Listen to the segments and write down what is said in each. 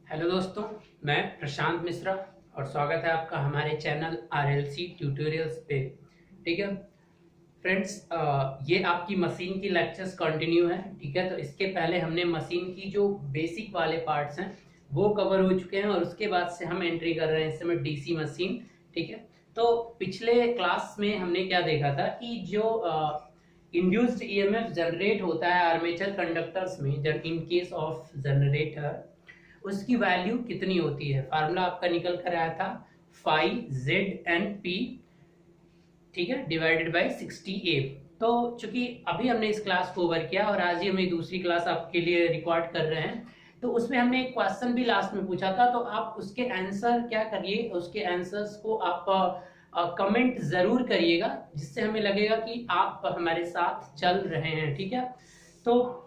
Hello दोस्तों, मैं प्रशांत मिश्रा और स्वागत है आपका हमारे चैनल आरएलसी ट्यूटोरियल्स पे। ठीक है फ्रेंड्स, ये आपकी मशीन की लेक्चर्स कंटिन्यू है। ठीक है, तो इसके पहले हमने मशीन की जो बेसिक वाले पार्ट्स हैं वो कवर हो चुके हैं और उसके बाद से हम एंट्री कर रहे हैं इस समय डीसी मशीन। ठीक है, तो पिछले क्लास में हमने क्या देखा था कि जो इंड्यूस्ड ईएमएफ जनरेट होता है आर्मेचर कंडक्टर्स में, इन केस ऑफ जनरेटर, उसकी वैल्यू कितनी होती है। फार्मूला आपका निकल कर आया था फाई जेड एन पी, ठीक है, डिवाइडेड बाय 60A। तो चूंकि अभी हमने इस क्लास को ओवर किया और आज ही हम एक दूसरी क्लास आपके लिए रिकॉर्ड कर रहे हैं, तो उसमें हमने एक क्वेश्चन भी लास्ट में पूछा था, तो आप उसके आंसर क्या करिए, उसके आंसर्स को आप कमेंट जरूर करिएगा, जिससे हमें लगेगा कि आप हमारे साथ चल रहे हैं। ठीक है, तो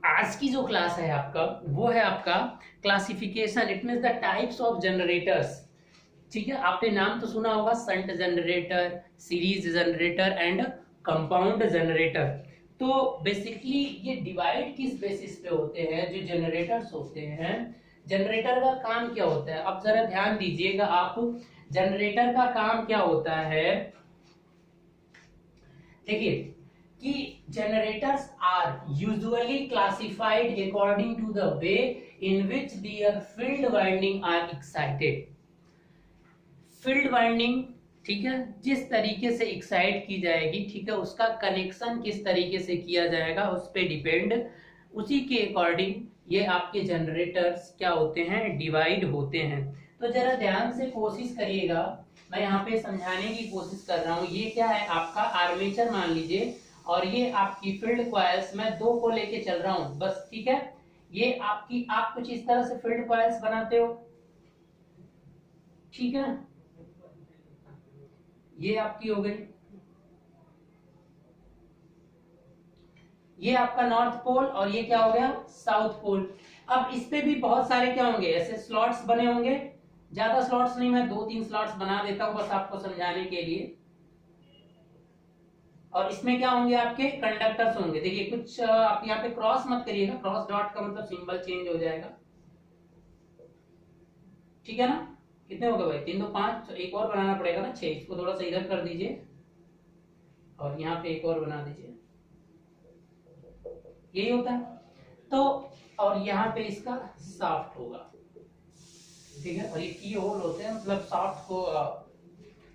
आज की जो क्लास है आपका वो है आपका classification, it means the types of generators. ठीक है, आपने नाम तो सुना होगा, shunt generator, series generator and compound generator. तो बेसिकली ये डिवाइड किस बेसिस पे होते हैं, जो जनरेटर्स होते हैं, जनरेटर का काम क्या होता है। अब जरा ध्यान दीजिएगा आप, जनरेटर का काम क्या होता है। देखिए कि generators are usually classified according to the way in which their field winding are excited। Field winding, ठीक है, जिस तरीके से एक्साइट की जाएगी, ठीक है, उसका कनेक्शन किस तरीके से किया जाएगा उस पे डिपेंड, उसी के अकॉर्डिंग ये आपके जनरेटर्स क्या होते हैं, डिवाइड होते हैं। तो जरा ध्यान से कोशिश करिएगा, मैं यहाँ पे समझाने की कोशिश कर रहा हूँ। ये क्या है, आपका आर्मेचर मान लीजिए, और ये आपकी फील्ड कॉइल्स, मैं दो को लेके चल रहा हूँ बस। ठीक है, ये आपकी, आप कुछ इस तरह से फील्ड कॉइल्स बनाते हो। ठीक है, ये आपकी हो गई, ये आपका नॉर्थ पोल, और ये क्या हो गया, साउथ पोल। अब इस पे भी बहुत सारे क्या होंगे, ऐसे स्लॉट्स बने होंगे। ज्यादा स्लॉट्स नहीं, मैं 2-3 स्लॉट्स बना देता हूं बस आपको समझाने के लिए। और इसमें क्या होंगे, आपके कंडक्टर्स होंगे। देखिए कुछ आप यहाँ पे क्रॉस मत करिएगा, क्रॉस डॉट का मतलब सिंबल चेंज हो जाएगा। ठीक है ना, कितने हो गए भाई, 3 2 5, तो एक और बनाना पड़ेगा ना 6। इसको थोड़ा सा इधर कर दीजिए और यहाँ पे एक और बना दीजिए, यही होता है। तो और यहाँ पे इसका साफ्ट होगा। ठीक है, और ये की होल होते हैं, मतलब साफ्ट को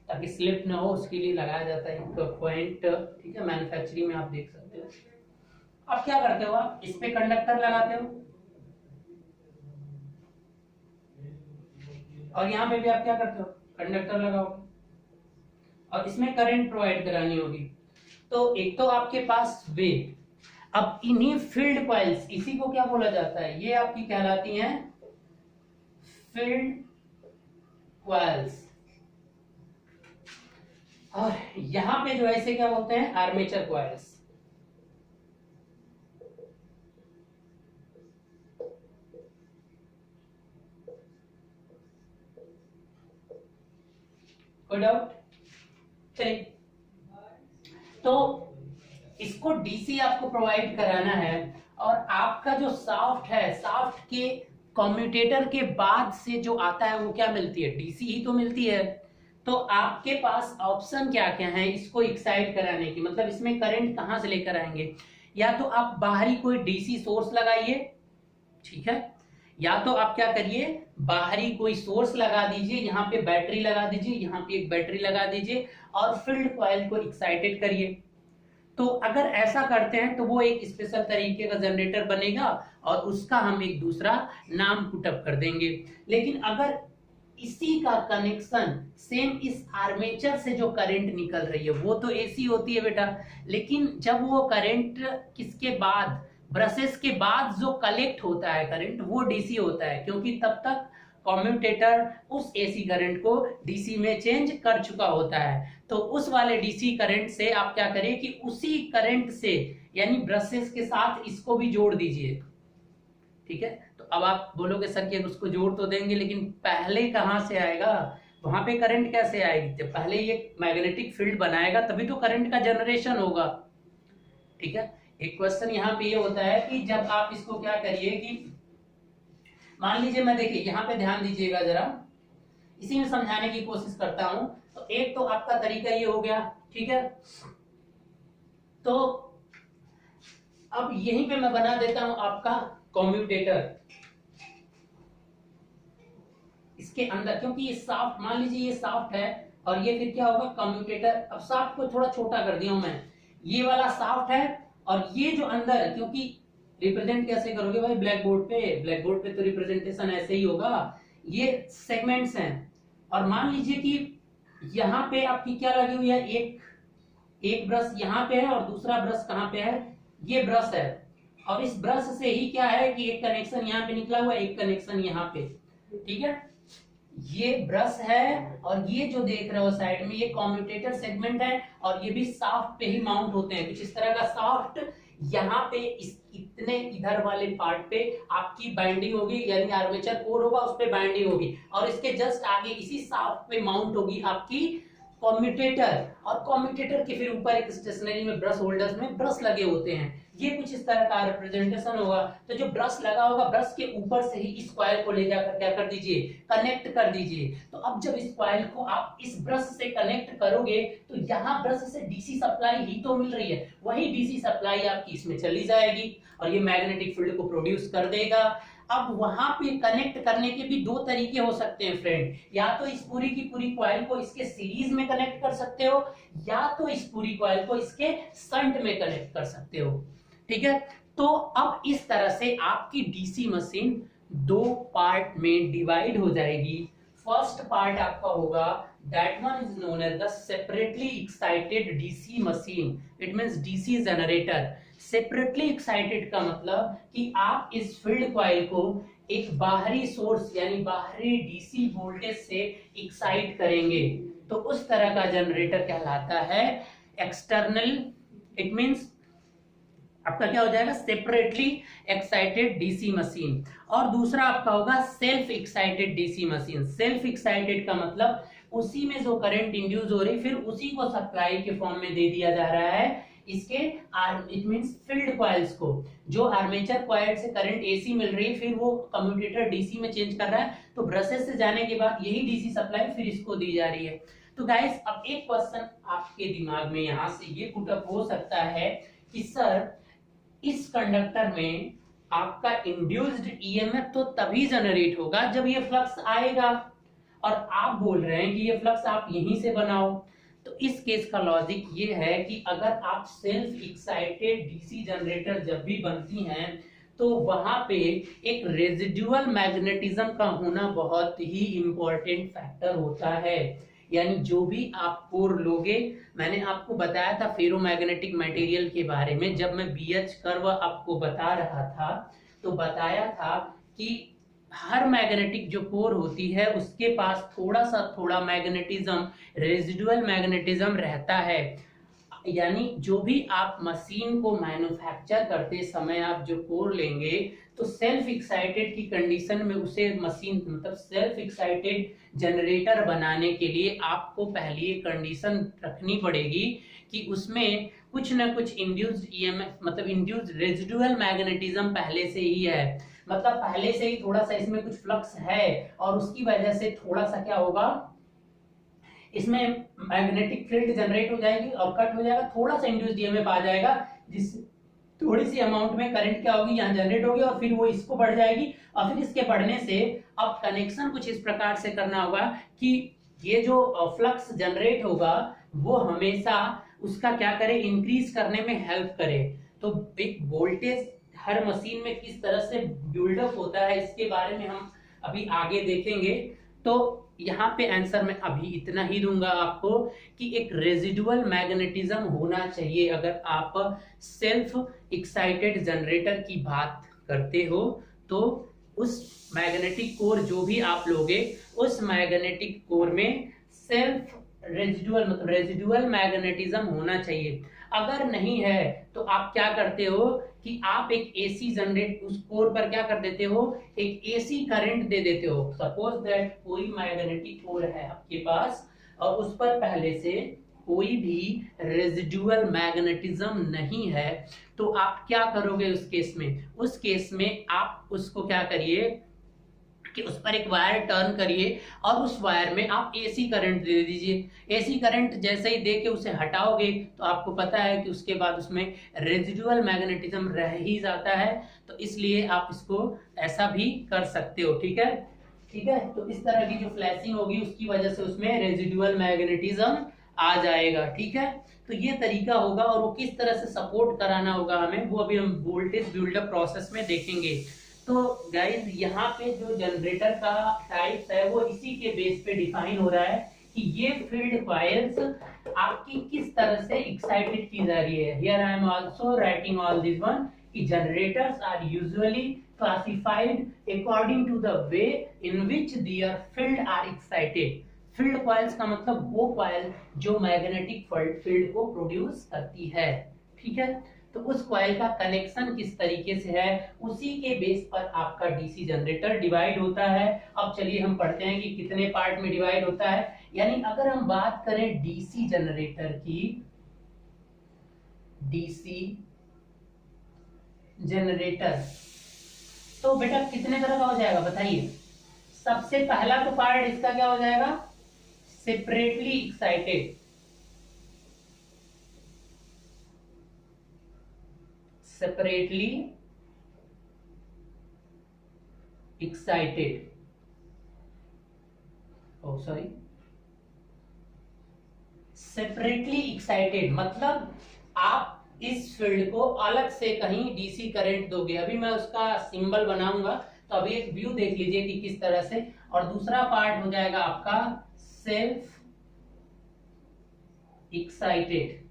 ताकि स्लिप ना हो उसके लिए लगाया जाता है एक पॉइंट। ठीक है, मैन्युफैक्चरिंग में आप देख सकते हो। अब क्या करते हो, आप इस पे कंडक्टर लगाते हो, और यहाँ पे भी आप क्या करते हो, कंडक्टर लगाओगे, और इसमें करंट प्रोवाइड करानी होगी। तो एक तो आपके पास वे, अब इन्हीं फील्ड कॉइल्स, इसी को क्या बोला जाता है, ये आपकी कहलाती हैं फील्ड कॉइल्स। और यहां पे जो ऐसे क्या बोलते हैं, आर्मेचर कॉइल्स। कोई डाउट? चलिए, तो इसको डीसी आपको प्रोवाइड कराना है, और आपका जो साफ्ट है, साफ्ट के कम्यूटेटर के बाद से जो आता है वो क्या मिलती है, डीसी ही तो मिलती है। तो आपके पास ऑप्शन क्या क्या है इसको एक्साइट कराने की, मतलब इसमें करंट कहां से लेकर आएंगे। या तो आप बाहरी कोई डीसी सोर्स लगाइए, ठीक है, या तो आप क्या करिए, बाहरी कोई सोर्स लगा दीजिए, यहाँ पे बैटरी लगा दीजिए, यहाँ पे एक बैटरी लगा दीजिए, और फील्ड कॉइल को एक्साइटेड करिए। तो अगर ऐसा करते हैं तो वो एक स्पेशल तरीके का जनरेटर बनेगा, और उसका हम एक दूसरा नाम पुटअप कर देंगे। लेकिन अगर इसी का कनेक्शन सेम इस आर्मेचर से जो करंट निकल रही है वो तो एसी होती है बेटा, लेकिन जब वो करंट किसके बाद, ब्रशेस के बाद जो कलेक्ट होता है करंट, वो डीसी होता है, क्योंकि तब तक कम्यूटेटर उस एसी करंट को डीसी में चेंज कर चुका होता है। तो उस वाले डीसी करंट से आप क्या करिए कि उसी करंट से, यानी ब्रशेस के साथ इसको भी जोड़ दीजिए। ठीक है, तो अब आप बोलोगे सर कि उसको जोड़ तो देंगे, लेकिन पहले कहां से आएगा, वहां पे करंट कैसे आएगी, जब पहले ये मैग्नेटिक फील्ड बनाएगा तभी तो करंट का जनरेशन होगा। ठीक है, एक क्वेश्चन यहाँ पे ये होता है कि जब आप इसको क्या करिए कि मान लीजिए मैं देखिए यहाँ पे ध्यान दीजिएगा जरा, इसी में समझाने की कोशिश करता हूं। तो एक तो आपका तरीका ये हो गया, ठीक है। तो अब यहीं पे मैं बना देता हूं आपका कम्यूटेटर इसके अंदर, क्योंकि ये साफ्ट, मान लीजिए ये साफ्ट है और ये फिर क्या होगा कम्यूटेटर। अब साफ्ट को थोड़ा छोटा कर दिया हूं मैं, ये वाला साफ्ट है और ये जो अंदर है, क्योंकि रिप्रेजेंट कैसे करोगे भाई ब्लैक बोर्ड पे, ब्लैक बोर्ड पे तो रिप्रेजेंटेशन ऐसे ही होगा, ये सेगमेंट्स हैं। और मान लीजिए कि यहाँ पे आपकी क्या लगी हुई है, एक ब्रश यहाँ पे है और दूसरा ब्रश कहाँ पे है, ये ब्रश है। और इस ब्रश से ही क्या है कि एक कनेक्शन यहाँ पे निकला हुआ है, एक कनेक्शन यहाँ पे, ठीक है। ये ब्रश है और ये जो देख रहे हो साइड में ये कम्यूटेटर सेगमेंट है और ये भी शाफ्ट पे ही माउंट होते हैं, कुछ इस तरह का शाफ्ट। यहाँ पे इस इतने इधर वाले पार्ट पे आपकी बाइंडिंग होगी, यानी आर्मेचर कोर होगा उस पे बाइंडिंग होगी और इसके जस्ट आगे इसी शाफ्ट पे माउंट होगी आपकी कम्यूटेटर। और कम्यूटेटर के फिर ऊपर एक स्टेशनरी में ब्रश होल्डर्स में ब्रश लगे होते हैं, ये कुछ इस तरह का रिप्रेजेंटेशन होगा। तो जो ब्रश लगा होगा ब्रश के ऊपर से ही इस कॉइल को ले जाकर क्या कर दीजिए, कनेक्ट कर दीजिए। तो अब जब इस कॉइल को आप इस ब्रश से कनेक्ट करोगे तो यहाँ ब्रश से डीसी सप्लाई ही तो मिल रही है, वही डीसी सप्लाई आपकी इसमें चली जाएगी और ये मैग्नेटिक फील्ड को प्रोड्यूस कर देगा। अब वहां पे कनेक्ट करने के भी दो तरीके हो सकते हैं फ्रेंड, या तो इस पूरी की पूरी कॉइल को इसके सीरीज में कनेक्ट कर सकते हो, या तो इस पूरी कॉइल को इसके शंट में कनेक्ट कर सकते हो, ठीक है। तो अब इस तरह से आपकी डीसी मशीन दो पार्ट में डिवाइड हो जाएगी। फर्स्ट पार्ट आपका होगा that one is known as the separately excited DC machine, it means DC generator। Separately excited का मतलब कि आप इस फील्ड कॉइल को एक बाहरी सोर्स यानी बाहरी डीसी वोल्टेज से एक्साइट करेंगे, तो उस तरह का जनरेटर कहलाता है एक्सटर्नल। इट मींस आपका क्या हो जाएगा सेपरेटली एक्साइटेड डीसी मशीन। और दूसरा आपका होगा self excited DC machine. Self excited का मतलब उसी में जो करंट इंड्यूस हो रही फिर उसी को सप्लाई के फॉर्म में दे दिया जा रहा है इसके इट मींस फील्ड कॉइल्स को। जो आर्मेचर कॉइल से करंट एसी मिल रही है फिर वो कम्यूटेटर डीसी में चेंज कर रहा है, तो ब्रशेस से जाने के बाद यही डीसी सप्लाई फिर इसको दी जा रही है। तो गाइस अब एक क्वेश्चन आपके दिमाग में यहाँ से ये पुटअप हो सकता है कि सर इस कंडक्टर में आपका इंड्यूस्ड ईएमएफ तो तभी जनरेट होगा जब ये फ्लक्स आएगा, और आप बोल रहे हैं कि ये फ्लक्स आप यहीं से बनाओ। तो इस केस का लॉजिक ये है कि अगर आप सेल्फ एक्साइटेड डीसी जनरेटर जब भी बनती हैं तो वहां पे एक रेजिडुअल मैग्नेटिज्म का होना बहुत ही इंपॉर्टेंट फैक्टर होता है। यानी जो भी आप कोर लोगे, मैंने आपको बताया था फेरोमैग्नेटिक मटेरियल के बारे में जब मैं बीएच कर्व आपको बता रहा था, तो बताया था कि हर मैग्नेटिक जो कोर होती है उसके पास थोड़ा मैग्नेटिज्म, रेजिडुअल मैग्नेटिज्म रहता है। यानी जो भी आप मशीन को मैन्युफैक्चर करते समय आप जो कोर लेंगे तो सेल्फ एक्साइटेड की कंडीशन में उसे मशीन मतलब सेल्फ एक्साइटेड जनरेटर बनाने के लिए आपको पहले ये कंडीशन रखनी पड़ेगी कि उसमें कुछ ना कुछ इंड्यूस्ड ईएमएफ मतलब इंड्यूस्ड रेजिडुअल मैग्नेटिज्म पहले से ही है, मतलब पहले से ही थोड़ा सा इसमें कुछ फ्लक्स है और उसकी वजह से थोड़ा सा क्या होगा इसमें मैग्नेटिक फील्ड जनरेट हो जाएगी और कट हो जाएगा, थोड़ा सा इंड्यूस्ड ईएमएफ आ जाएगा जिससे थोड़ी सी अमाउंट में करंट क्या होगी यहाँ जनरेट होगी और फिर वो इसको बढ़ जाएगी। और फिर इसके बढ़ने से अब कनेक्शन कुछ इस प्रकार से करना होगा कि ये जो फ्लक्स जनरेट होगा वो हमेशा उसका क्या करे इंक्रीज करने में हेल्प करे। तो एक वोल्टेज हर मशीन में किस तरह से बिल्डअप होता है इसके बारे में हम अभी आगे देखेंगे। तो यहाँ पे आंसर मैं अभी इतना ही दूंगा आपको कि एक रेजिडुअल मैग्नेटिज्म होना चाहिए अगर आप सेल्फ एक्साइटेड जनरेटर की बात करते हो। तो उस मैग्नेटिक कोर जो भी आप लोगे उस मैग्नेटिक कोर में सेल्फ रेजिडुअल मतलब रेजिडुअल मैग्नेटिज्म होना चाहिए। अगर नहीं है तो आप क्या करते हो कि आप एक एसी जनरेट उस कोर पर क्या कर देते हो एक एसी करंट दे देते हो। सपोज दैट कोई मैग्नेटिक कोर है आपके पास और उस पर पहले से कोई भी रेजिडुअल मैग्नेटिज्म नहीं है, तो आप क्या करोगे उस केस में आप उसको क्या करिए कि उस पर एक वायर टर्न करिए और उस वायर में आप एसी करंट दे दीजिए। एसी करंट जैसे ही दे के उसे हटाओगे तो आपको पता है कि उसके बाद उसमें रेजिडुअल मैग्नेटिज्म रह ही जाता है, तो इसलिए आप इसको ऐसा भी कर सकते हो। ठीक है, ठीक है। तो इस तरह की जो फ्लैशिंग होगी उसकी वजह से उसमें रेजिडुअल मैग्नेटिज्म आ जाएगा। ठीक है, तो ये तरीका होगा और वो किस तरह से सपोर्ट कराना होगा हमें, वो अभी हम वोल्टेज बिल्डअप प्रोसेस में देखेंगे। तो गाइस यहाँ पे जो जनरेटर का टाइप्स है वो इसी के बेस पे डिफाइन हो रहा है कि ये फील्ड कॉइल्स आपकी किस तरह से एक्साइटेड की जा रही है। Here I am also writing all this one कि generators are usually classified according to the way in which their field are excited। Field coils का मतलब वो कॉइल जो मैग्नेटिक फील्ड को प्रोड्यूस करती है। ठीक है, तो उस कॉइल का कनेक्शन किस तरीके से है उसी के बेस पर आपका डीसी जनरेटर डिवाइड होता है। अब चलिए हम पढ़ते हैं कि कितने पार्ट में डिवाइड होता है। यानी अगर हम बात करें डीसी जनरेटर की, डीसी जनरेटर तो बेटा कितने तरह का हो जाएगा बताइए। सबसे पहला तो पार्ट इसका क्या हो जाएगा, सेपरेटली एक्साइटेड। सेपरेटली एक्साइटेड, ओ सॉरी, सेपरेटली एक्साइटेड मतलब आप इस फील्ड को अलग से कहीं डीसी करंट दोगे। अभी मैं उसका सिंबल बनाऊंगा, तो अभी एक व्यू देख लीजिए कि किस तरह से। और दूसरा पार्ट हो जाएगा आपका सेल्फ एक्साइटेड।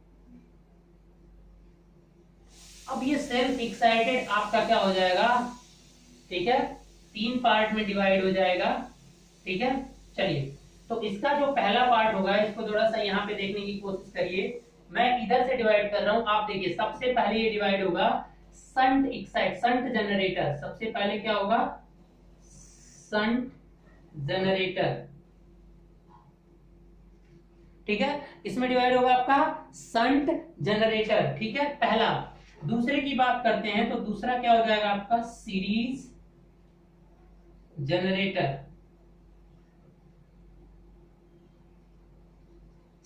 अब ये सेल्फ एक्साइटेड आपका क्या हो जाएगा, ठीक है, 3 पार्ट में डिवाइड हो जाएगा। ठीक है, चलिए तो इसका जो पहला पार्ट होगा इसको थोड़ा सा यहाँ पे देखने की कोशिश करिए। मैं इधर से डिवाइड कर रहा हूं, आप देखिए सबसे पहले ये डिवाइड होगा संट एक्साइट, संट जनरेटर। सबसे पहले क्या होगा, संट जनरेटर। ठीक है, इसमें डिवाइड होगा आपका संट जनरेटर। ठीक है, पहला। दूसरे की बात करते हैं तो दूसरा क्या हो जाएगा आपका, सीरीज जनरेटर।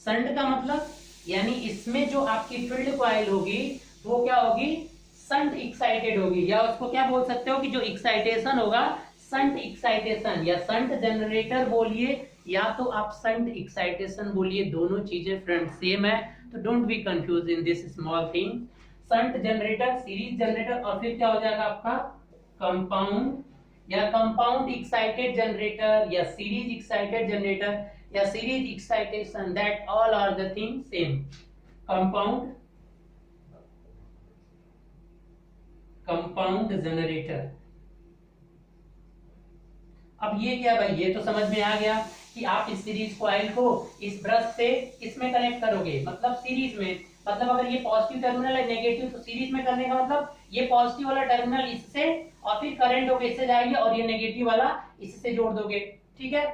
संट का मतलब यानी इसमें जो आपकी फील्ड कॉइल होगी वो क्या होगी, संट एक्साइटेड होगी, या उसको क्या बोल सकते हो कि जो एक्साइटेशन होगा संट एक्साइटेशन, या संट जनरेटर बोलिए या तो आप संट एक्साइटेशन बोलिए, दोनों चीजें फ्रेंड सेम है, तो don't be confuse in this small thing. Shunt generator, series generator, और फिर क्या हो जाएगा आपका कंपाउंड या कंपाउंड एक्साइटेड जनरेटर या सीरीज एक्साइटेड जनरेटर या series excitation, that all are the thing same। Compound generator. अब ये क्या भाई, ये तो समझ में आ गया कि आप इस सीरीज कॉइल को इस ब्रश से इसमें कनेक्ट करोगे, मतलब सीरीज में, मतलब अगर ये पॉजिटिव टर्मिनल है नेगेटिव, तो सीरीज में करने का मतलब ये पॉजिटिव वाला टर्मिनल इससे और फिर करंट होके इससे जाएगी और ये नेगेटिव वाला इससे जोड़ दोगे। ठीक है,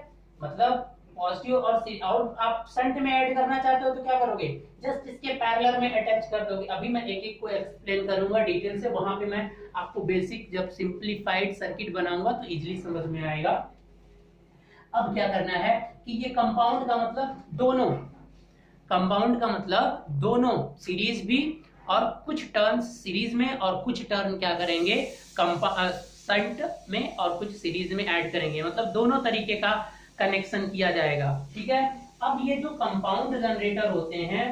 मतलब पॉजिटिव और आप शंट में ऐड करना चाहते हो तो क्या करोगे, जस्ट इसके पैरेलल में अटैच कर दोगे। अभी मैं एक एक को एक्सप्लेन करूंगा डिटेल से, वहां पे मैं आपको बेसिक जब सिंपलीफाइड सर्किट बनाऊंगा तो इजीली समझ में आएगा। अब क्या करना है कि ये कंपाउंड का मतलब दोनों, कंपाउंड का मतलब दोनों, सीरीज भी और कुछ टर्न सीरीज में और कुछ टर्न क्या करेंगे शंट में और कुछ सीरीज में ऐड करेंगे, मतलब दोनों तरीके का कनेक्शन किया जाएगा। ठीक है, अब ये जो कंपाउंड जनरेटर होते हैं,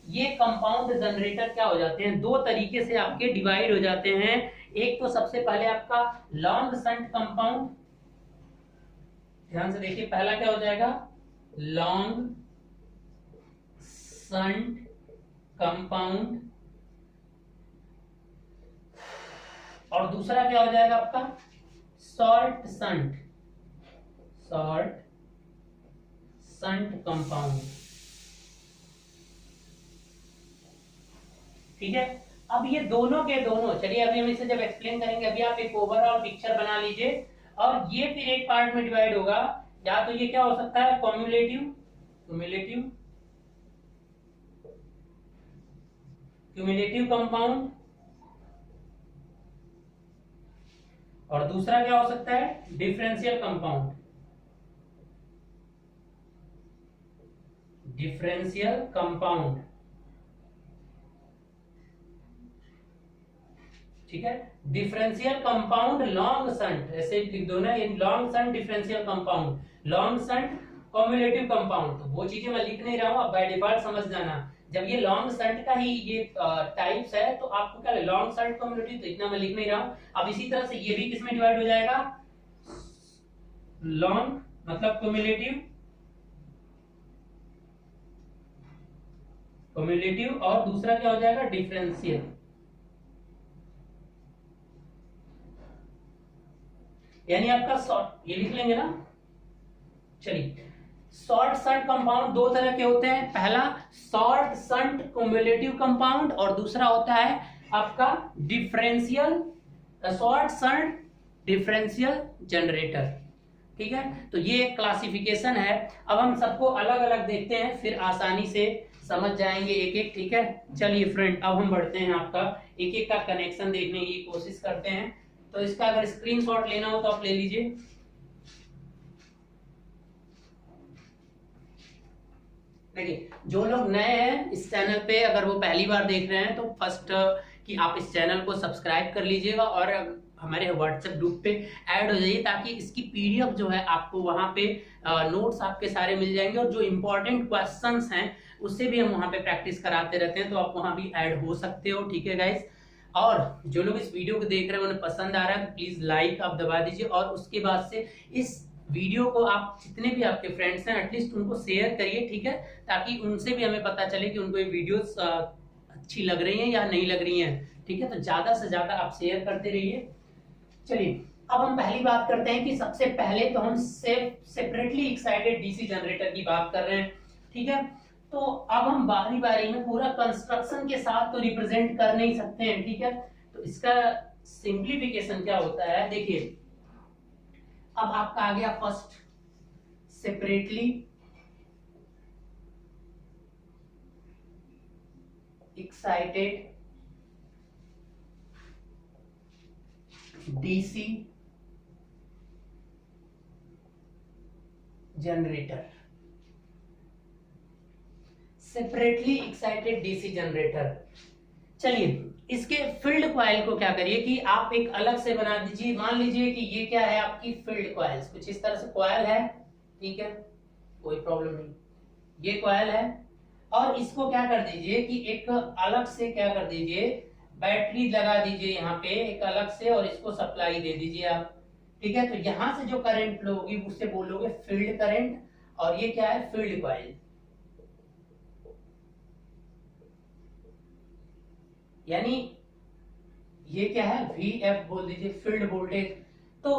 ये कंपाउंड जनरेटर क्या हो जाते हैं, दो तरीके से आपके डिवाइड हो जाते हैं। एक तो सबसे पहले आपका लॉन्ग शंट कंपाउंड, ध्यान से देखिए, पहला क्या हो जाएगा लॉन्ग शंट कंपाउंड, और दूसरा क्या हो जाएगा आपका short shunt, short shunt compound. ठीक है, अब ये दोनों के दोनों, चलिए अभी हम इसे जब एक्सप्लेन करेंगे, अभी आप एक ओवरऑल पिक्चर बना लीजिए। और ये फिर एक पार्ट में डिवाइड होगा, या तो ये क्या हो सकता है क्यूमुलेटिव, क्यूमुलेटिव क्यूमुलेटिव कंपाउंड, और दूसरा क्या हो सकता है, डिफरेंशियल कंपाउंड। डिफरेंशियल कंपाउंड, ठीक है। डिफरेंशियल कंपाउंड लॉन्ग शंट, ऐसे लिख दो ना, ये long shunt differential compound, long shunt cumulative compound. तो वो चीजें मैं लिख नहीं रहा हूं, अब बाय डिफॉल्ट समझ जाना। जब ये लॉन्ग शंट का ही ये टाइप्स है तो आपको क्या लॉन्ग शंट कम्युलेटिव, तो इतना मैं लिख नहीं रहा हूं। अब इसी तरह से ये भी किसमें डिवाइड हो जाएगा, लॉन्ग मतलब कम्युलेटिव, कम्युलेटिव, और दूसरा क्या हो जाएगा, डिफरेंशियल। यानी आपका शॉर्ट, ये लिख लेंगे ना। चलिए, शॉर्ट शंट कंपाउंड दो तरह के होते हैं, पहला शॉर्ट शंट क्युमुलेटिव कंपाउंड और दूसरा होता है आपका differential, short shunt differential generator, ठीक है। तो ये एक क्लासिफिकेशन है। अब हम सबको अलग अलग देखते हैं, फिर आसानी से समझ जाएंगे एक एक, ठीक है। चलिए फ्रेंड, अब हम बढ़ते हैं, आपका एक एक का कनेक्शन देखने की कोशिश करते हैं। तो इसका अगर स्क्रीनशॉट लेना हो तो आप ले लीजिए। देखिए, जो लोग नए हैं इस चैनल पे, अगर वो पहली बार देख रहे हैं तो फर्स्ट कि आप इस चैनल को सब्सक्राइब कर लीजिएगा और हमारे व्हाट्सएप ग्रुप पे ऐड हो जाइए, ताकि इसकी पीडीएफ जो है आपको वहां पे नोट्स आपके सारे मिल जाएंगे, और जो इंपॉर्टेंट क्वेश्चंस हैं उससे भी हम वहां पे प्रैक्टिस कराते रहते हैं, तो आप वहां भी ऐड हो सकते हो, ठीक है गाइस। और जो लोग इस वीडियो को देख रहे हैं उन्हें पसंद आ रहा है तो प्लीज लाइक आप दबा दीजिए, और उसके बाद से इस वीडियो को आप जितने भी आपके फ्रेंड्स हैं एटलीस्ट उनको शेयर करिए, ठीक है, ताकि उनसे भी हमें पता चले कि उनको ये वीडियोस अच्छी लग रही हैं या नहीं लग रही हैं, ठीक है। तो ज्यादा से ज्यादा आप शेयर करते रहिए। चलिए, अब हम पहली बात करते हैं कि सबसे पहले तो हम सेपरेटली एक्साइटेड डीसी जनरेटर की बात कर रहे हैं, ठीक है। तो अब हम बारी बारी में पूरा कंस्ट्रक्शन के साथ तो रिप्रेजेंट कर नहीं सकते हैं, ठीक है। तो इसका सिंप्लीफिकेशन क्या होता है, देखिए, अब आपका आ गया first separately excited DC generator, separately excited DC generator. चलिए, इसके फील्ड कॉइल को क्या करिए कि आप एक अलग से बना दीजिए। मान लीजिए कि ये क्या है, आपकी फील्ड कॉइल्स, कुछ इस तरह से कॉइल है, ठीक है, कोई प्रॉब्लम नहीं, ये कॉइल है। और इसको क्या कर दीजिए कि एक अलग से क्या कर दीजिए, बैटरी लगा दीजिए यहाँ पे एक अलग से, और इसको सप्लाई दे दीजिए आप, ठीक है। तो यहां से जो करंट फ्लो होगी उससे बोलोगे फील्ड करंट, और ये क्या है, फील्ड कॉइल, यानी ये क्या है, VF बोल दीजिए, फील्ड वोल्टेज। तो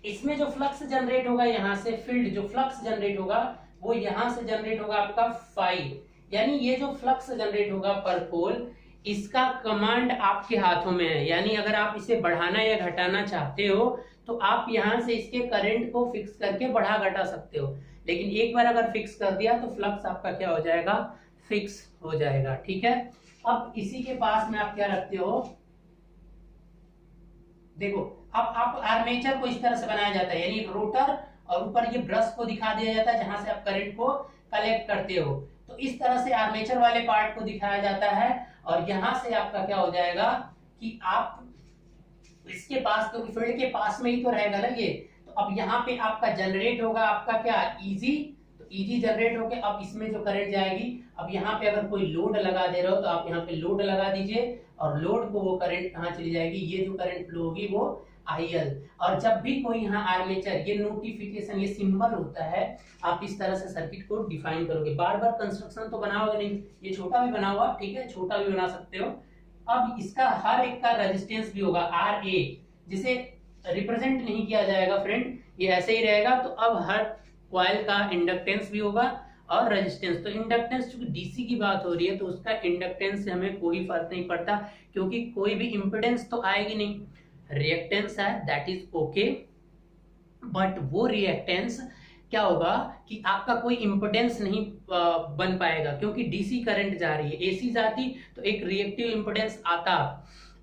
इसमें जो फ्लक्स जनरेट होगा यहाँ से, फील्ड जो फ्लक्स जनरेट होगा वो यहां से जनरेट होगा आपका फाई, यानी ये जो फ्लक्स जनरेट होगा पर पोल, इसका कमांड आपके हाथों में है। यानी अगर आप इसे बढ़ाना या घटाना चाहते हो तो आप यहां से इसके करंट को फिक्स करके बढ़ा घटा सकते हो, लेकिन एक बार अगर फिक्स कर दिया तो फ्लक्स आपका क्या हो जाएगा, फिक्स हो जाएगा, ठीक है। अब इसी के पास में आप क्या रखते हो, देखो, अब आप आर्मेचर को इस तरह से बनाया जाता है, यानी एक रोटर और ऊपर ये ब्रश को दिखा दिया जाता है जहां से आप करंट को कलेक्ट करते हो। तो इस तरह से आर्मेचर वाले पार्ट को दिखाया जाता है, और यहां से आपका क्या हो जाएगा कि आप इसके पास, क्योंकि फील्ड के पास में ही तो रहेगा ना ये, तो अब यहाँ पे आपका जनरेट होगा आपका क्या, इजी, तो इजी जनरेट होके अब इसमें जो करंट जाएगी, अब यहाँ पे अगर कोई लोड लगा दे रहे हो तो आप यहाँ पे लोड लगा दीजिए, और लोड को वो करंट कहाँ चली जाएगी, ये जो करंट फ्लो होगी वो IL। और जब भी कोई यहाँ आर्मेचर, ये नोटिफिकेशन, ये सिंबल होता है, आप इस तरह से सर्किट को डिफाइन करोगे। बार बार कंस्ट्रक्शन तो बनाओगे नहीं, ये छोटा भी बना हुआ, ठीक है, छोटा भी बना सकते हो। अब इसका हर एक का रेजिस्टेंस भी होगा RA, जिसे रिप्रेजेंट नहीं किया जाएगा फ्रेंड, ये ऐसे ही रहेगा। तो अब हर कॉइल का इंडक्टेंस भी होगा और रेजिस्टेंस। तो इंडक्टेंस, चूंकि डीसी की बात हो रही है तो उसका इंडक्टेंस से हमें कोई फर्क नहीं पड़ता, क्योंकि कोई भी इंपेडेंस तो आएगी नहीं, रिएक्टेंस है, दैट इज ओके। बट वो रिएक्टेंस क्या होगा कि आपका कोई इंपेडेंस नहीं बन पाएगा, क्योंकि डीसी करंट जा रही है, एसी जाती तो एक रिएक्टिव इंपेडेंस आता।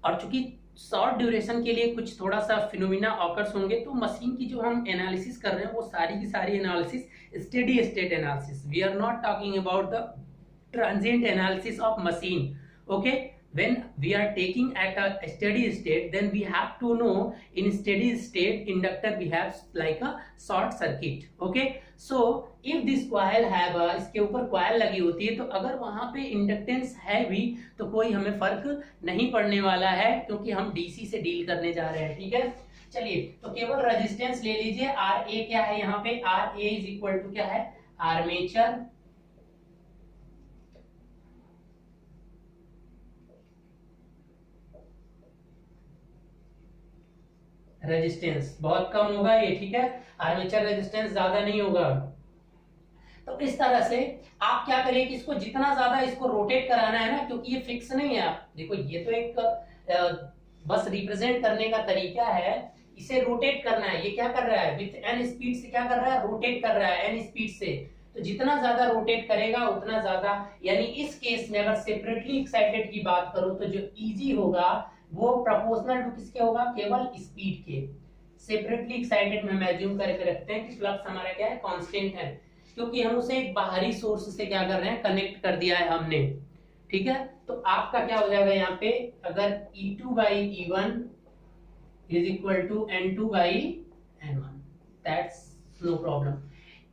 और चूंकि शॉर्ट ड्यूरेशन के लिए कुछ थोड़ा सा फिनोमिना ऑकर्स होंगे, तो मशीन की जो हम एनालिसिस कर रहे हैं वो सारी की सारी analysis steady state analysis, we are not talking about the transient analysis of machine. Okay, when we are taking at a steady state, then we have to know in steady state inductor behaves like a short circuit. Okay, so if this coil have इसके ऊपर coil लगी होती है, तो अगर वहां पे inductance है भी तो कोई हमें फर्क नहीं पड़ने वाला है, क्योंकि हम डीसी से डील करने जा रहे हैं। ठीक है, चलिए तो केवल रेजिस्टेंस ले लीजिए। आर ए क्या है यहाँ पे, R A is equal to क्या है, आर्मेचर रेजिस्टेंस, बहुत कम होगा ये। ठीक है, आर्मेचर रेजिस्टेंस ज्यादा नहीं होगा। तो इस तरह से आप क्या करिए कि इसको जितना ज्यादा इसको रोटेट कराना है ना, क्योंकि ये फिक्स नहीं है। आप देखो ये तो एक बस रिप्रेजेंट करने का तरीका है, इसे रोटेट करना है। ये क्या कर रहा है, विथ एन स्पीड से क्या कर रहा है, रोटेट कर रहा है एन स्पीड से। तो जितना ज्यादा रोटेट करेगा उतना ज्यादा, यानी इस केस में अगर सेपरेटली एक्साइटेड की बात करूं तो जो इजी होगा वो प्रोपोर्शनल टू किसके होगा, केवल स्पीड के। सेपरेटली एक्साइटेड में मैज्यूम करके रखते हैं कि फ्लक्स हमारा क्या है, कांस्टेंट है, क्योंकि हम उसे एक बाहरी सोर्स से क्या कर रहे हैं, कनेक्ट कर दिया है हमने। ठीक है, तो आपका क्या हो जाएगा यहाँ पे, अगर E2 by E1 is equal to N2 by N1, that's no problem.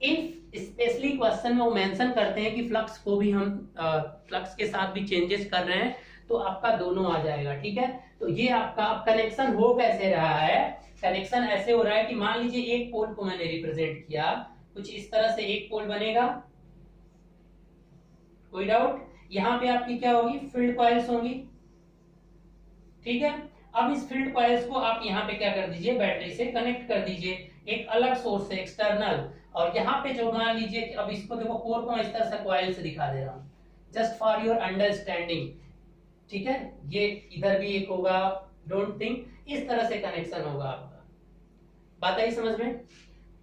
If specially question में वो मेंशन करते हैं कि फ्लक्स को भी हम फ्लक्स के साथ भी चेंजेस कर रहे हैं, तो आपका दोनों आ जाएगा। ठीक है, तो ये आपका अब कनेक्शन हो कैसे रहा है, कनेक्शन ऐसे हो रहा है कि मान लीजिए एक पोल को मैंने रिप्रेजेंट किया, कुछ इस तरह से एक पोल बनेगा, कोई डाउट। यहां पे आपकी क्या होगी, फील्ड कॉइल्स होंगी। ठीक है, अब इस फील्ड कॉइल्स को आप यहाँ पे क्या कर दीजिए, बैटरी से कनेक्ट कर दीजिए, एक अलग सोर्स से एक्सटर्नल। और यहाँ पे जो मान लीजिए कि अब इसको देखो, कोर को इस तरह से कॉइल से दिखा दे रहा हूं जस्ट फॉर योर अंडरस्टैंडिंग। ठीक है, ये इधर भी एक होगा, डोंट थिंक, इस तरह से कनेक्शन होगा आपका। बात आई समझ में?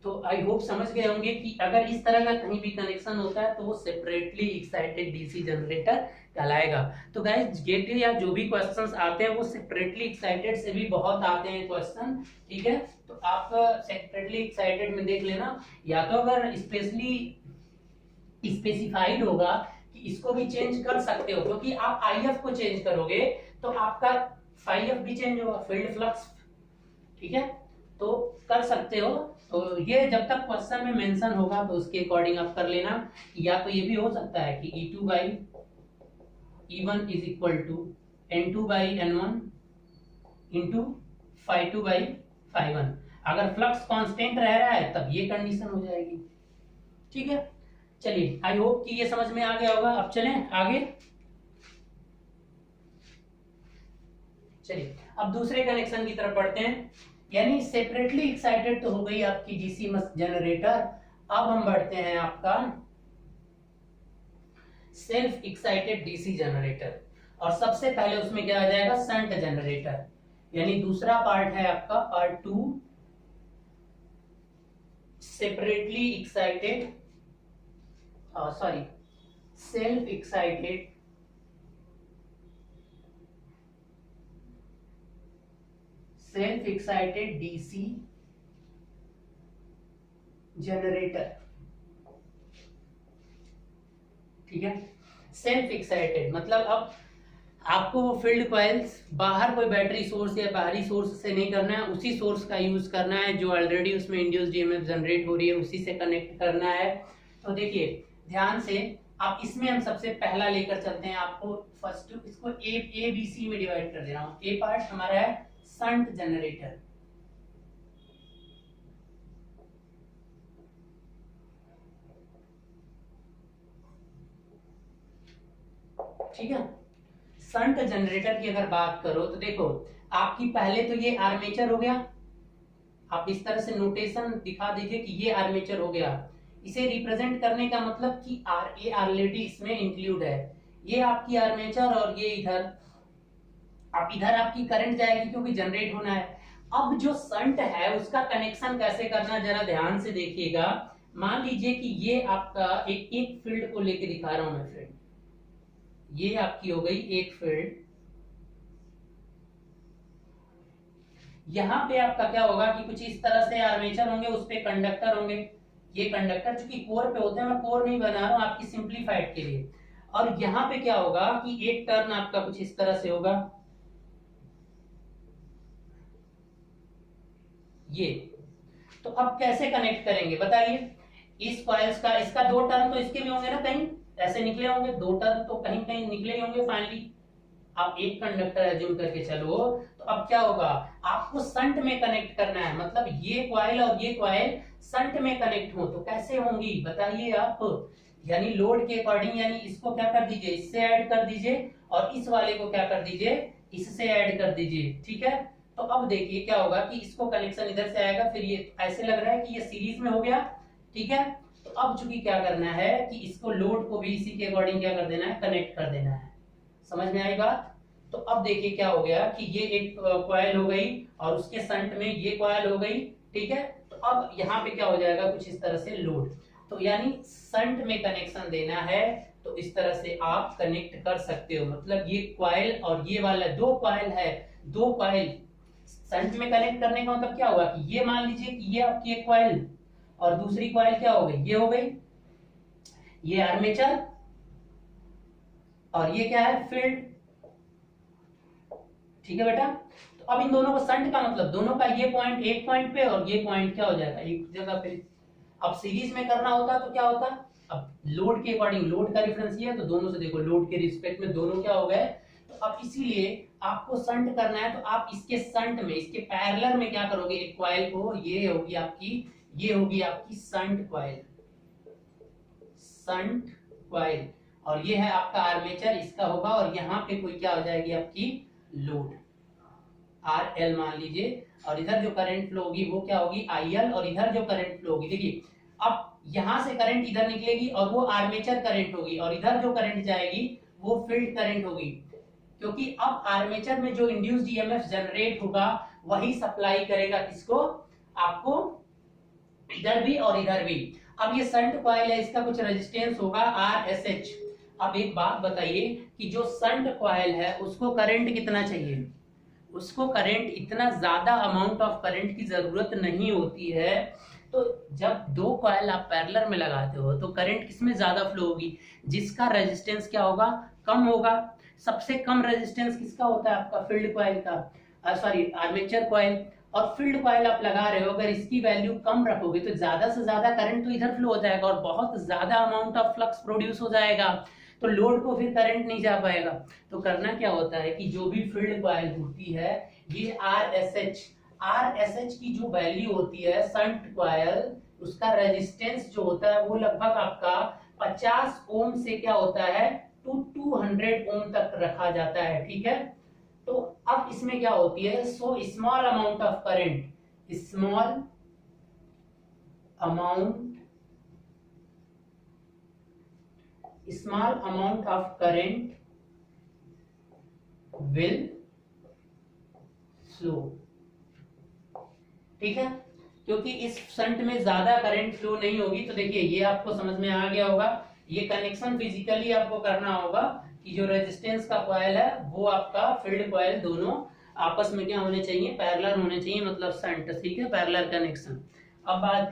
तो आई होप समझ गए होंगे कि अगर इस तरह का कहीं भी कनेक्शन होता है तो वो सेपरेटली एक्साइटेड डीसी जनरेटर कहलाएगा। तो गाइस गेट या जो भी क्वेश्चंस आते हैं वो सेपरेटली एक्साइटेड से भी बहुत आते हैं क्वेश्चन। ठीक है, तो आप सेपरेटली एक्साइटेड में देख लेना, या तो अगर स्पेशली स्पेसिफाइड होगा कि इसको भी चेंज कर सकते हो, क्योंकि आप आईएफ को चेंज करोगे तो आपका फाइएफ भी चेंज होगा, फील्ड फ्लक्स। ठीक है, तो कर सकते हो। तो ये जब तक क्वेश्चन में मेंशन होगा तो उसके अकॉर्डिंग आप कर लेना। या तो ये भी हो सकता है कि E2 by E1 is equal to N2 by N1 into Phi2 by Phi1। अगर फ्लक्स कांस्टेंट रह रहा है तब ये कंडीशन हो जाएगी। ठीक है, चलिए आई होप कि ये समझ में आ गया होगा। अब चलें आगे। चलिए अब दूसरे कनेक्शन की तरफ बढ़ते हैं। यानी सेपरेटली एक्साइटेड तो हो गई आपकी डीसी जनरेटर। अब हम बढ़ते हैं आपका सेल्फ एक्साइटेड डीसी जनरेटर, और सबसे पहले उसमें क्या आ जाएगा, शंट जनरेटर। यानी दूसरा पार्ट है आपका part 2, separately excited self excited DC generator. ठीक है, सेल्फ एक्साइटेड मतलब अब आपको वो फील्ड कॉइल्स बाहर कोई बैटरी सोर्स या बाहरी सोर्स से नहीं करना है, उसी सोर्स का यूज करना है जो ऑलरेडी उसमें इंड्यूस्ड ईएमएफ जनरेट हो रही है, उसी से कनेक्ट करना है। तो देखिए ध्यान से, आप इसमें हम सबसे पहला लेकर चलते हैं आपको फर्स्ट, इसको ए बी सी में डिवाइड कर दे रहा हूं। ए पार्ट हमारा है शंट जनरेटर। ठीक है, शंट जनरेटर की अगर बात करो तो देखो आपकी पहले तो ये आर्मेचर हो गया, आप इस तरह से नोटेशन दिखा दीजिए कि ये आर्मेचर हो गया। इसे रिप्रेजेंट करने का मतलब कि आर ए ऑलरेडी इसमें इंक्लूड है, ये आपकी आर्मेचर और ये इधर, अब इधर आपकी करंट जाएगी क्योंकि जनरेट होना है। अब जो शंट है उसका कनेक्शन कैसे करना जरा ध्यान से देखिएगा। मान लीजिए कि ये आपका एक फील्ड को लेके दिखा रहा हूं मैं फ्रेंड, ये आपकी हो गई एक फील्ड, यहाँ पे आपका क्या होगा कि कुछ इस तरह से आर्मेचर होंगे, उस पे कंडक्टर होंगे। ये कंडक्टर चूंकि कोर पे होते हैं, मैं कोर नहीं बना रहा हूँ आपकी सिंप्लीफाइड के लिए। और यहाँ पे क्या होगा कि एक टर्न आपका कुछ इस तरह से होगा, ये। तो अब कैसे कनेक्ट करेंगे बताइए? इस कॉइल्स का, इसका दो टर्न तो इसके भी होंगे ना, कहीं ऐसे निकले होंगे, दो टर्न तो कहीं कहीं निकले होंगे फाइनली। आप एक कंडक्टर एज्यूम करके चलो, तो अब क्या होगा, आपको संट में कनेक्ट करना है, मतलब ये कॉइल और ये कॉइल संट में कनेक्ट हो, तो कैसे होंगी बताइए आप? यानी लोड के अकॉर्डिंग, यानी इसको क्या कर दीजिए, इससे ऐड कर दीजिए, और इस वाले को क्या कर दीजिए, इससे ऐड कर दीजिए, ठीक है। तो अब देखिए क्या होगा कि इसको कनेक्शन इधर से आएगा, फिर ये ऐसे लग रहा है कि ये सीरीज में हो गया, ठीक है। तो अब चूंकि क्या करना है कि इसको लोड को भी इसी के अकॉर्डिंग क्या कर देना है, कनेक्ट कर देना है। समझ में आई बात? तो अब देखिए क्या हो गया कि ये एक कॉइल हो गई और उसके संट में ये कॉइल हो गई, ठीक है। तो अब यहाँ पे क्या हो जाएगा, कुछ इस तरह से लोड। तो यानी संट में कनेक्शन देना है, तो इस तरह से आप कनेक्ट कर सकते हो। मतलब ये कॉइल और ये वाला दो कॉइल है, दो कॉइल संट में कनेक्ट करने का मतलब क्या हुआ कि ये मान लीजिए कि ये आपकी एक कॉइल और दूसरी कॉइल क्या हो गई, ये हो गई, ये आर्मेचर और ये क्या है, फील्ड, ठीक है बेटा। तो अब इन दोनों को संट का मतलब दोनों का ये पॉइंट एक पॉइंट पे और ये पॉइंट क्या हो जाएगा, एक जगह पे। अब सीरीज में करना होता तो क्या होता, अब लोड के अकॉर्डिंग, लोड का रेफरेंस ये है, तो दोनों से देखो लोड के रिस्पेक्ट में दोनों क्या हो गए। तो अब इसीलिए आपको संट करना है, तो आप इसके संट में, इसके पैरेलल में क्या करोगे, एक कॉइल को, ये होगी आपकी, ये होगी आपकी संट कॉइल, संट कॉइल, और ये है आपका आर्मेचर, इसका होगा, और यहाँ पे कोई क्या हो जाएगी आपकी लोड, आर एल मान लीजिए, और इधर जो करंट फ्लो होगी वो क्या होगी, आई एल, और इधर जो करंट फ्लो होगी, देखिए अब यहां से करंट इधर निकलेगी और वो आर्मेचर करंट होगी, और इधर जो करंट जाएगी वो फील्ड करंट होगी, क्योंकि अब आर्मेचर में जो इंड्यूस्ड ईएमएफ जनरेट होगा वही सप्लाई करेगा किसको, आपको, इधर भी और इधर भी। अब ये संट कॉइल है, इसका कुछ रेजिस्टेंस होगा आर एस एच। अब एक बात बताइए कि जो संट कॉइल है उसको करंट कितना चाहिए, उसको करंट इतना ज्यादा अमाउंट ऑफ करंट की जरूरत नहीं होती है। तो जब दो कॉइल आप पैरेलल में लगाते हो तो करंट किसमें ज्यादा फ्लो होगी, जिसका रेजिस्टेंस क्या होगा, कम होगा। सबसे कम रेजिस्टेंस किसका होता है, आपका फील्ड कॉइल का, सॉरी आर्मेचर कॉइल। और फील्ड कॉइल आप लगा रहे हो, अगर इसकी वैल्यू कम रखोगे तो ज्यादा से ज्यादा करंट तो इधर फ्लो हो जाएगा और बहुत ज्यादा अमाउंट ऑफ फ्लक्स प्रोड्यूस हो जाएगा, तो लोड को फिर करंट नहीं जा पाएगा। तो करना क्या होता है कि जो भी फील्ड कॉइल होती है, ये आरएसएच की जो वैल्यू होती है संट कॉइल, उसका रेजिस्टेंस जो होता है वो लगभग आपका 50 ओम से क्या होता है, 200 ओम तक रखा जाता है, ठीक है। तो अब इसमें क्या होती है, so small amount of current, small amount of current will flow, ठीक है। क्योंकि इस संट में ज्यादा करंट फ्लो नहीं होगी। तो देखिए ये आपको समझ में आ गया होगा, ये कनेक्शन फिजिकली आपको करना होगा कि जो रेजिस्टेंस का कॉइल है वो आपका फील्ड कॉइल दोनों आपस में क्या होने चाहिए, पैरेलल होने चाहिए, मतलब संट, ठीक है, पैरेलल कनेक्शन। अब बात